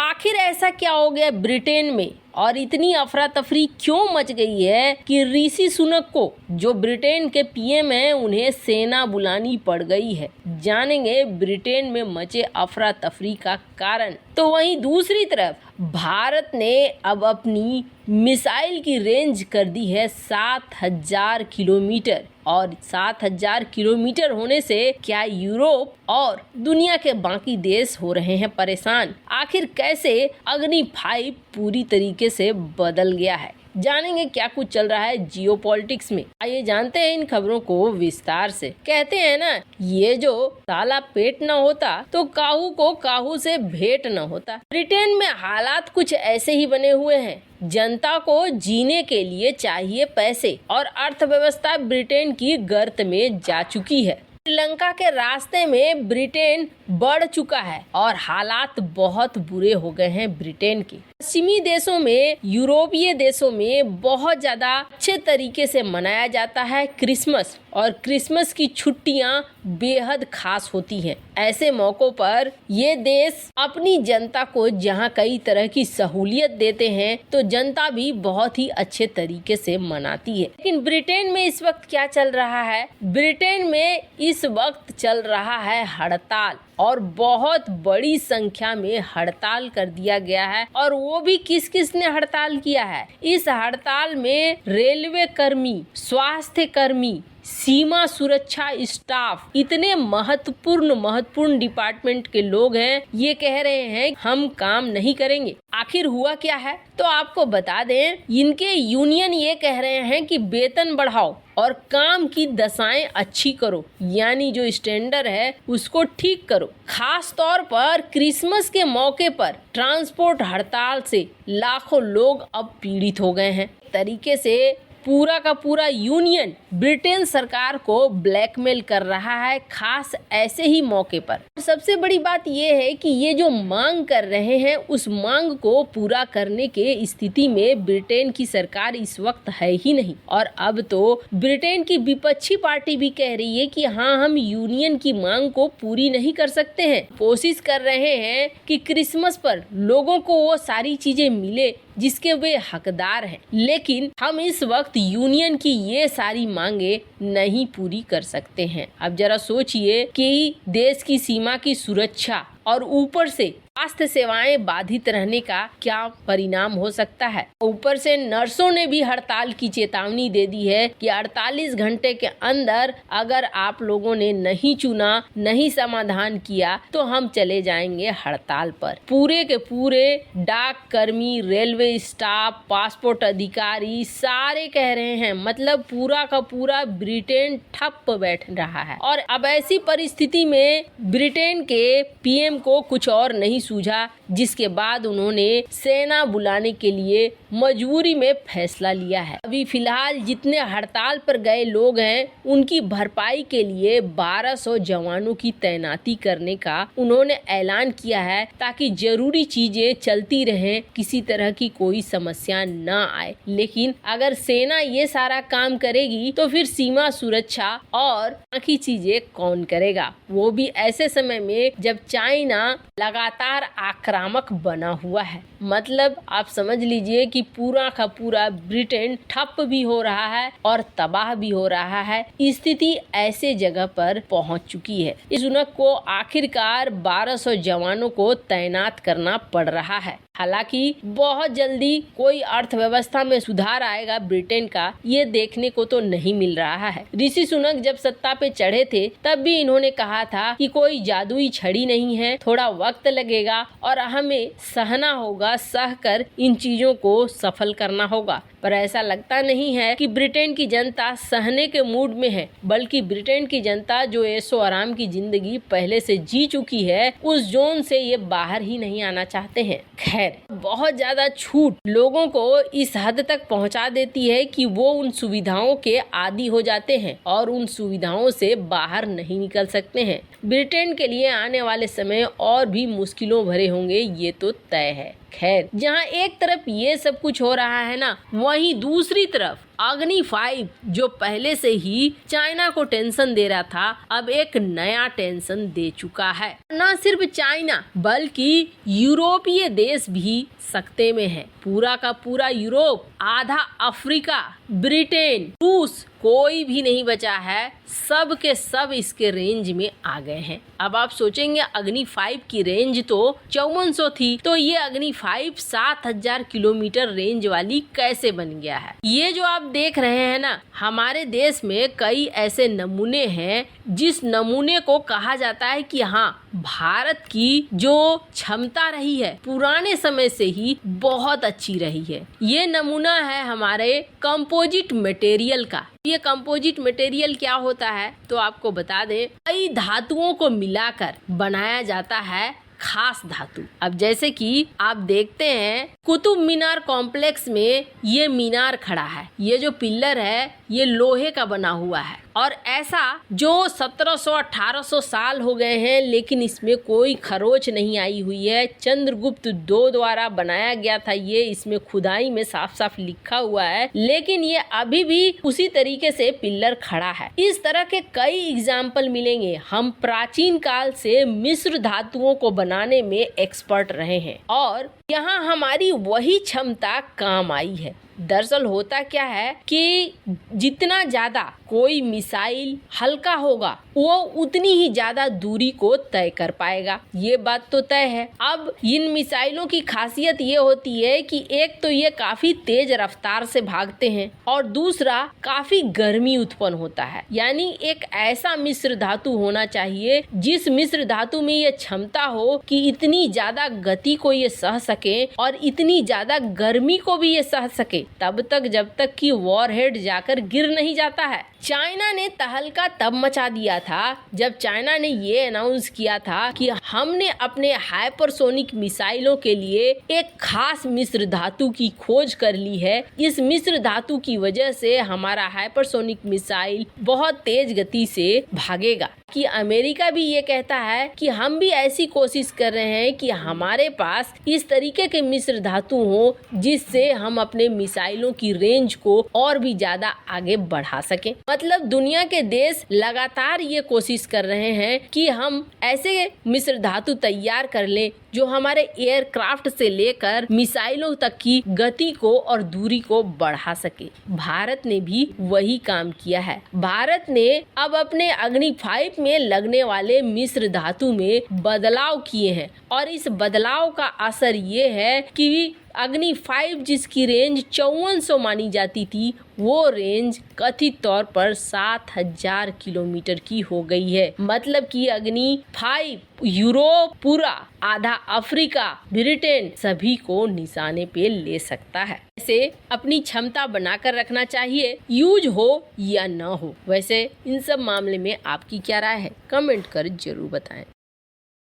आखिर ऐसा क्या हो गया ब्रिटेन में और इतनी अफरा तफरी क्यों मच गई है कि ऋषि सुनक को, जो ब्रिटेन के पीएम हैं, उन्हें सेना बुलानी पड़ गई है। जानेंगे ब्रिटेन में मचे अफरा तफरी का कारण। तो वहीं दूसरी तरफ भारत ने अब अपनी मिसाइल की रेंज कर दी है 7000 किलोमीटर, और 7000 किलोमीटर होने से क्या यूरोप और दुनिया के बाकी देश हो रहे हैं परेशान। आखिर कैसे अग्नि 5 पूरी तरीके से बदल गया है, जानेंगे क्या कुछ चल रहा है जियोपॉलिटिक्स में। आइए जानते हैं इन खबरों को विस्तार से। कहते हैं ना, ये जो साला पेट न होता तो काहू को काहू से भेंट न होता। ब्रिटेन में हालात कुछ ऐसे ही बने हुए हैं। जनता को जीने के लिए चाहिए पैसे और अर्थव्यवस्था ब्रिटेन की गर्त में जा चुकी है। श्रीलंका के रास्ते में ब्रिटेन बढ़ चुका है और हालात बहुत बुरे हो गए हैं ब्रिटेन के। पश्चिमी देशों में, यूरोपीय देशों में बहुत ज्यादा अच्छे तरीके से मनाया जाता है क्रिसमस, और क्रिसमस की छुट्टियां बेहद खास होती हैं। ऐसे मौकों पर ये देश अपनी जनता को जहां कई तरह की सहूलियत देते हैं, तो जनता भी बहुत ही अच्छे तरीके से मनाती है। लेकिन ब्रिटेन में इस वक्त क्या चल रहा है? ब्रिटेन में इस वक्त चल रहा है हड़ताल, और बहुत बड़ी संख्या में हड़ताल कर दिया गया है। और वो भी किस किस ने हड़ताल किया है? इस हड़ताल में रेलवे कर्मी, स्वास्थ्य कर्मी, सीमा सुरक्षा स्टाफ, इतने महत्वपूर्ण डिपार्टमेंट के लोग हैं। ये कह रहे हैं हम काम नहीं करेंगे। आखिर हुआ क्या है? तो आपको बता दें, इनके यूनियन ये कह रहे हैं कि वेतन बढ़ाओ और काम की दशाएं अच्छी करो, यानी जो स्टैंडर्ड है उसको ठीक करो। खास तौर पर क्रिसमस के मौके पर ट्रांसपोर्ट हड़ताल से लाखों लोग अब पीड़ित हो गए हैं। तरीके से पूरा का पूरा यूनियन ब्रिटेन सरकार को ब्लैकमेल कर रहा है, खास ऐसे ही मौके पर। सबसे बड़ी बात यह है कि ये जो मांग कर रहे हैं, उस मांग को पूरा करने के स्थिति में ब्रिटेन की सरकार इस वक्त है ही नहीं। और अब तो ब्रिटेन की विपक्षी पार्टी भी कह रही है कि हाँ, हम यूनियन की मांग को पूरी नहीं कर सकते हैं। कोशिश कर रहे हैं कि क्रिसमस पर लोगों को वो सारी चीजें मिले जिसके वे हकदार हैं, लेकिन हम इस वक्त यूनियन की ये सारी मांगे नहीं पूरी कर सकते हैं। अब जरा सोचिए कि देश की सीमा की सुरक्षा और ऊपर से स्वास्थ्य सेवाएं बाधित रहने का क्या परिणाम हो सकता है। ऊपर से नर्सों ने भी हड़ताल की चेतावनी दे दी है कि 48 घंटे के अंदर अगर आप लोगों ने नहीं चुना, नहीं समाधान किया, तो हम चले जाएंगे हड़ताल पर। पूरे के पूरे डाक कर्मी, रेलवे स्टाफ, पासपोर्ट अधिकारी सारे कह रहे हैं, मतलब पूरा का पूरा ब्रिटेन ठप बैठ रहा है। और अब ऐसी परिस्थिति में ब्रिटेन के पीएम को कुछ और नहीं सूझा, जिसके बाद उन्होंने सेना बुलाने के लिए मजबूरी में फैसला लिया है। अभी फिलहाल जितने हड़ताल पर गए लोग हैं, उनकी भरपाई के लिए 1200 जवानों की तैनाती करने का उन्होंने ऐलान किया है, ताकि जरूरी चीजें चलती रहें, किसी तरह की कोई समस्या न आए। लेकिन अगर सेना ये सारा काम करेगी तो फिर सीमा सुरक्षा और बाकी चीजें कौन करेगा? वो भी ऐसे समय में जब चाइना लगातार आक्रामक बना हुआ है। मतलब आप समझ लीजिए कि पूरा का पूरा ब्रिटेन ठप भी हो रहा है और तबाह भी हो रहा है। स्थिति ऐसे जगह पर पहुंच चुकी है। इस सुनक को आखिरकार 1200 जवानों को तैनात करना पड़ रहा है। हालांकि बहुत जल्दी कोई अर्थव्यवस्था में सुधार आएगा ब्रिटेन का, ये देखने को तो नहीं मिल रहा है। ऋषि सुनक जब सत्ता पे चढ़े थे, तब भी इन्होंने कहा था कि कोई जादुई छड़ी नहीं है, थोड़ा वक्त लगेगा और हमें सहना होगा, सहकर इन चीजों को सफल करना होगा। पर ऐसा लगता नहीं है कि ब्रिटेन की जनता सहने के मूड में है, बल्कि ब्रिटेन की जनता जो ऐशो आराम की जिंदगी पहले से जी चुकी है, उस जोन से ये बाहर ही नहीं आना चाहते हैं। खैर, बहुत ज्यादा छूट लोगों को इस हद तक पहुंचा देती है कि वो उन सुविधाओं के आदी हो जाते हैं और उन सुविधाओं से बाहर नहीं निकल सकते हैं। ब्रिटेन के लिए आने वाले समय और भी मुश्किलों भरे होंगे, ये तो तय है। खैर, जहां एक तरफ ये सब कुछ हो रहा है ना, वहीं दूसरी तरफ अग्नि 5 जो पहले से ही चाइना को टेंशन दे रहा था, अब एक नया टेंशन दे चुका है। न सिर्फ चाइना बल्कि यूरोपीय देश भी सकते में है। पूरा का पूरा यूरोप, आधा अफ्रीका, ब्रिटेन, रूस, कोई भी नहीं बचा है। सब के सब इसके रेंज में आ गए हैं। अब आप सोचेंगे अग्नि 5 की रेंज तो 5400 थी, तो ये अग्नि 5 7000 किलोमीटर रेंज वाली कैसे बन गया है। ये जो आप देख रहे हैं ना, हमारे देश में कई ऐसे नमूने हैं जिस नमूने को कहा जाता है कि हाँ, भारत की जो क्षमता रही है पुराने समय से ही बहुत अच्छी रही है। ये नमूना है हमारे कंपोजिट मटेरियल का। ये कंपोजिट मटेरियल क्या होता है तो आपको बता दें, कई धातुओं को मिलाकर बनाया जाता है खास धातु। अब जैसे कि आप देखते हैं कुतुब मीनार कॉम्प्लेक्स में ये मीनार खड़ा है, ये जो पिलर है ये लोहे का बना हुआ है और ऐसा जो 1700-1800 साल हो गए हैं लेकिन इसमें कोई खरोच नहीं आई हुई है। चंद्रगुप्त II द्वारा बनाया गया था ये, इसमें खुदाई में साफ साफ लिखा हुआ है, लेकिन ये अभी भी उसी तरीके से पिलर खड़ा है। इस तरह के कई एग्जाम्पल मिलेंगे। हम प्राचीन काल से मिश्र धातुओं को बनाने में एक्सपर्ट रहे हैं और यहाँ हमारी वही क्षमता काम आई है। दरअसल होता क्या है कि जितना ज्यादा कोई मिसाइल हल्का होगा वो उतनी ही ज्यादा दूरी को तय कर पाएगा, ये बात तो तय है। अब इन मिसाइलों की खासियत ये होती है कि एक तो ये काफी तेज रफ्तार से भागते हैं और दूसरा काफी गर्मी उत्पन्न होता है। यानी एक ऐसा मिश्र धातु होना चाहिए जिस मिश्र धातु में ये क्षमता हो कि इतनी ज्यादा गति को ये सह सके और इतनी ज्यादा गर्मी को भी ये सह सके, तब तक जब तक कि वॉरहेड जाकर गिर नहीं जाता है। चाइना ने तहलका तब मचा दिया था जब चाइना ने ये अनाउंस किया था कि हमने अपने हाइपरसोनिक मिसाइलों के लिए एक खास मिश्र धातु की खोज कर ली है। इस मिश्र धातु की वजह से हमारा हाइपरसोनिक मिसाइल बहुत तेज गति से भागेगा। कि अमेरिका भी ये कहता है कि हम भी ऐसी कोशिश कर रहे हैं कि हमारे पास इस तरीके के मिश्र धातु हो जिससे हम अपने मिसाइलों की रेंज को और भी ज्यादा आगे बढ़ा सकें। मतलब दुनिया के देश लगातार ये कोशिश कर रहे हैं कि हम ऐसे मिश्र धातु तैयार कर लें जो हमारे एयरक्राफ्ट से लेकर मिसाइलों तक की गति को और दूरी को बढ़ा सके। भारत ने भी वही काम किया है। भारत ने अब अपने अग्नि 5 में लगने वाले मिश्र धातु में बदलाव किए हैं और इस बदलाव का असर ये है कि अग्नि 5 जिसकी रेंज 5400 मानी जाती थी वो रेंज कथित तौर पर 7000 किलोमीटर की हो गई है। मतलब कि अग्नि 5 यूरोप पूरा, आधा अफ्रीका, ब्रिटेन सभी को निशाने पे ले सकता है। ऐसे अपनी क्षमता बनाकर रखना चाहिए, यूज हो या न हो। वैसे इन सब मामले में आपकी क्या राय है, कमेंट कर जरूर बताएं।